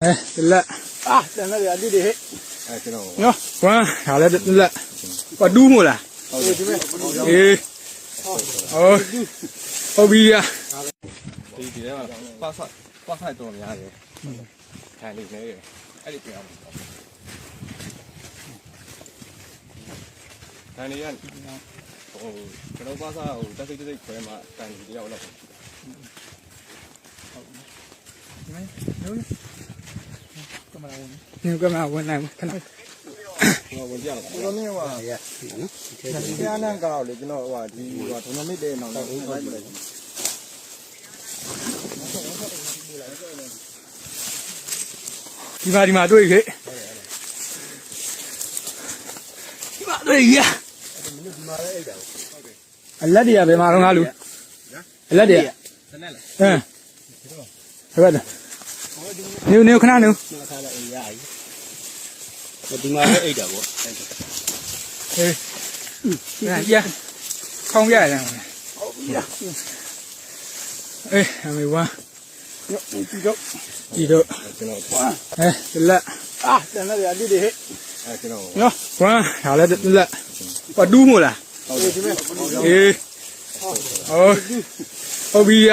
လက်တန်လက်ရအတိတွေဟဲ့ကျွန်တော်နော်ကွမ်းဒါလည်းလက်ဟောတူးမို့လားဟုတ်တယ်ဒီမဲ့အေးဟုတ်ပြီရဒီထဲမှာပတ်ဆိုင်တော်များတယ်ထိုင်နေနေအဲ့ဒီပြန်အောင်ထိုင်နေရဟိုကျွန်တော်ပတ်ဆိုင်ဟိုတက်စိတ်ခွဲမှာတိုင်တယောက်လောက်ဟုတ်ဒီမဲ့လုံးကမဝင်နိုင်ခဏဝင်ကြတော့ကျွန်တော်မြင်ว่าနော်ဒီကနန်းကောက်လေကျွန်တော်ဟိုဒီဟိုဒုနမိတ်တဲ့နောက်တော့လိုက်ပြလိုက်ဒီမှာတွေ့ခဲ့ဒီမှာတွေ့ရဒီမှာလည်းအိတ်တာဟုတ်ကဲ့အလက်တရဘယ်မှာတော့ငါလူအလက်တရစနဲ့လားဟုတ်ပါ့နေခဏနေထားလိုက်ရည်ဒီမှာလည်းအိတ်တာပေါ့ဟေးရခေါင်းပြရတယ်ဟုတ်ပြီအေးအမေဝါဒီတော့ကျွန်တော်လက်တန်လက်ရအတိတွေဟဲ့ကျွန်တော်နော်ကွမ်းဒါလည်းလက်ဟောတူးမို့လားဟုတ်တယ်ဒီမဲ့အေးဟုတ်ပြီရ